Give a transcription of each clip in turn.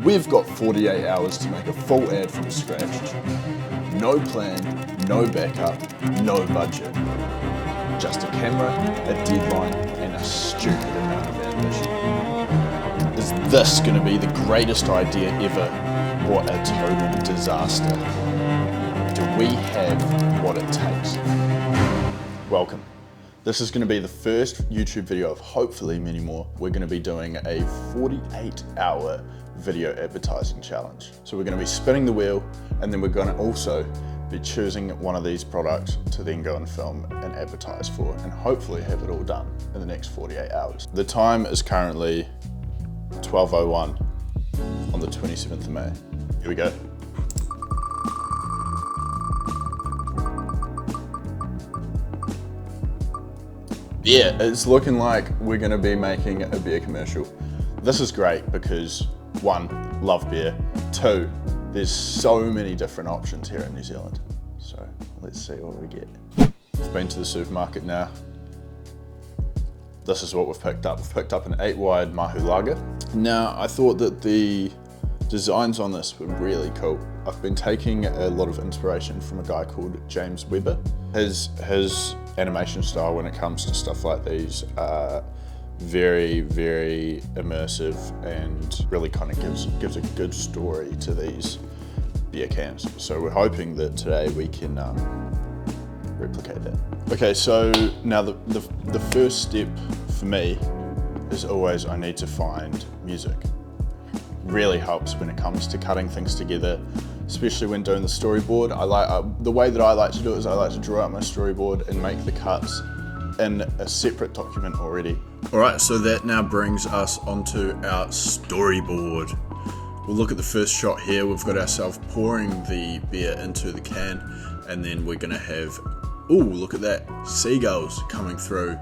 We've got 48 hours to make a full ad from scratch. No plan, no backup, no budget. Just a camera, a deadline, and a stupid amount of ambition. Is this going to be the greatest idea ever, or a total disaster? Do we have what it takes? Welcome. This is going to be the first YouTube video of hopefully many more. We're going to be doing a 48-hour video advertising challenge. So we're going to be spinning the wheel, and then we're going to also be choosing one of these products to then go and film and advertise for, and hopefully have it all done in the next 48 hours. The time is currently 12:01 on the 27th of May. Here we go. Yeah, it's looking like we're gonna be making a beer commercial. This is great because, one, love beer. Two, there's so many different options here in New Zealand. So let's see what we get. We've been to the supermarket now. This is what we've picked up. We've picked up an 8-wide Mahu Lager. Now, I thought that the designs on this were really cool. I've been taking a lot of inspiration from a guy called James Weber. His animation style when it comes to stuff like these are very, very immersive and really kind of gives a good story to these beer cans. So we're hoping that today we can replicate that. Okay, so now the first step for me is always I need to find music. Really helps when it comes to cutting things together, especially when doing the storyboard. The way that I like to do it is I like to draw out my storyboard and make the cuts in a separate document already. All right, so that now brings us onto our storyboard. We'll look at the first shot here. We've got ourselves pouring the beer into the can, and then we're gonna have, ooh, look at that, seagulls coming through,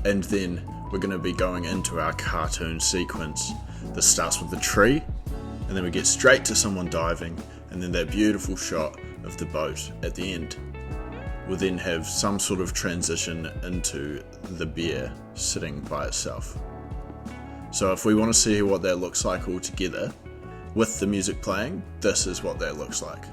and then we're gonna be going into our cartoon sequence. This starts with the tree, and then we get straight to someone diving, and then that beautiful shot of the boat at the end. We'll then have some sort of transition into the beer sitting by itself. So if we want to see what that looks like all together, with the music playing, this is what that looks like.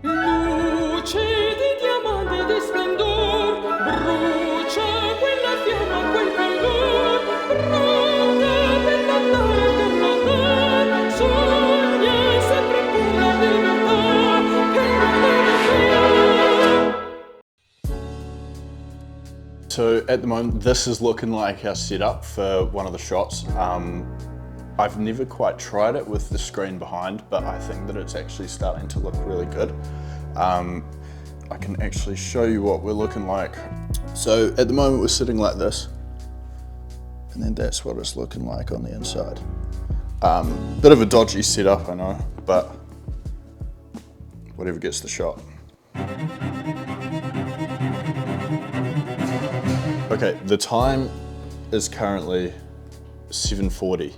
Luce di diamante di splendor, brucia quella fiamma, quel calor, pronta per lottare con l'onor, sogna sempre pura libertà, che non è via. So at the moment, this is looking like our setup for one of the shots. I've never quite tried it with the screen behind, but I think that it's actually starting to look really good. I can actually show you what we're looking like. So at the moment we're sitting like this, and then that's what it's looking like on the inside. Bit of a dodgy setup, I know, but whatever gets the shot. Okay, the time is currently 7:40.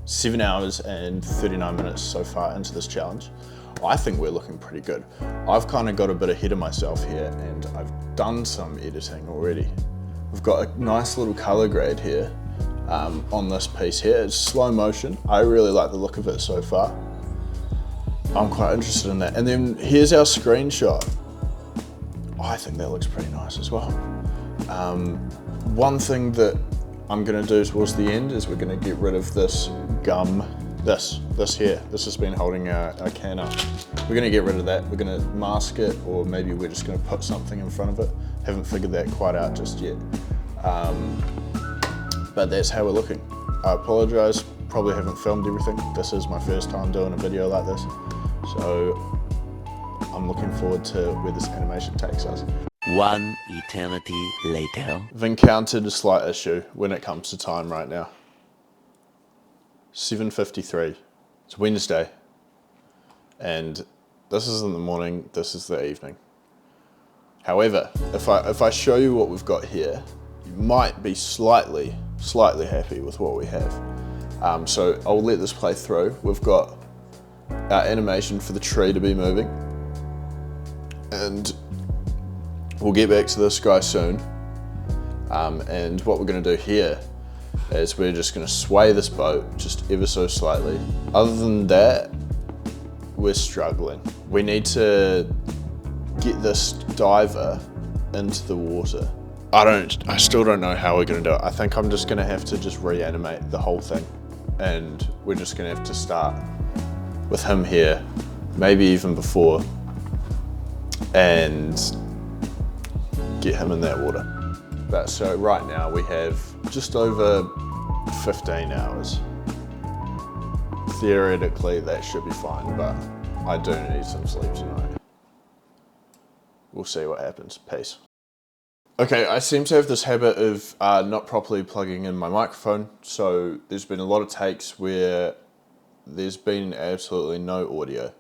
7 hours and 39 minutes so far into this challenge. I think we're looking pretty good. I've kind of got a bit ahead of myself here, and I've done some editing already. We've got a nice little color grade here on this piece here. It's slow motion. I really like the look of it so far. I'm quite interested in that. And then here's our screenshot. I think that looks pretty nice as well. One thing that I'm gonna do towards the end is we're gonna get rid of this gum, this here. This has been holding our can up. We're gonna get rid of that. We're gonna mask it, or maybe we're just gonna put something in front of it. Haven't figured that quite out just yet. But that's how we're looking. I apologize, probably haven't filmed everything. This is my first time doing a video like this. So I'm looking forward to where this animation takes us. One eternity later. I've encountered a slight issue when it comes to time right now. 7:53. It's Wednesday, and this is in the morning, this is the evening. However, if I show you what we've got here, you might be slightly happy with what we have. So I'll let this play through. We've got our animation for the tree to be moving, and we'll get back to this guy soon. And what we're going to do here is we're just gonna sway this boat just ever so slightly. Other than that, we're struggling. We need to get this diver into the water. I still don't know how we're gonna do it. I think I'm just gonna have to just reanimate the whole thing, and we're just gonna have to start with him here, maybe even before, and get him in that water. But so right now we have just over 15 hours. Theoretically that should be fine, but I do need some sleep tonight. We'll see what happens. Peace. Okay, I seem to have this habit of not properly plugging in my microphone, so there's been a lot of takes where there's been absolutely no audio.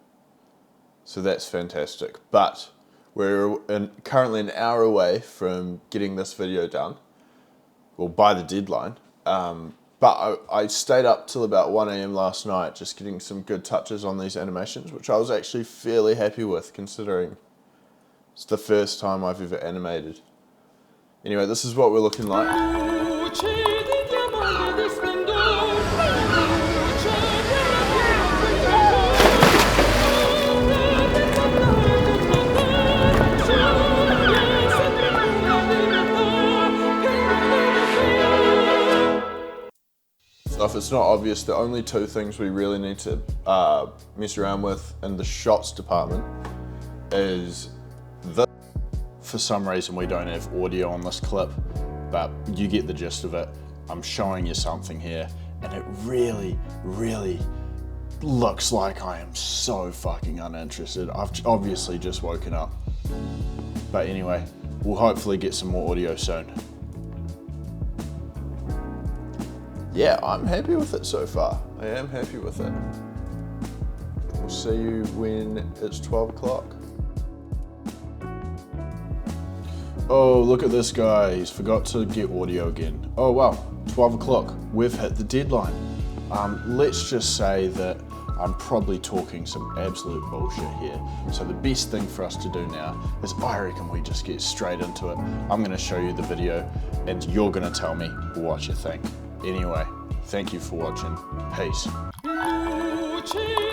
So that's fantastic. But we're currently an hour away from getting this video done, well, by the deadline. But I stayed up till about 1 AM last night just getting some good touches on these animations, which I was actually fairly happy with considering it's the first time I've ever animated. Anyway, this is what we're looking like. Luce di diamante di splendor, luce So if it's not obvious, the only two things we really need to mess around with in the shots department is this. For some reason we don't have audio on this clip, but you get the gist of it. I'm showing you something here, and it really, really looks like I am so fucking uninterested. I've obviously just woken up. But anyway, we'll hopefully get some more audio soon. Yeah, I'm happy with it so far. I am happy with it. We'll see you when it's 12 o'clock. Oh, look at this guy. He's forgot to get audio again. Oh wow, 12 o'clock. We've hit the deadline. Let's just say that I'm probably talking some absolute bullshit here. So the best thing for us to do now is I reckon we just get straight into it. I'm gonna show you the video and you're gonna tell me what you think. Anyway, thank you for watching. Peace. luce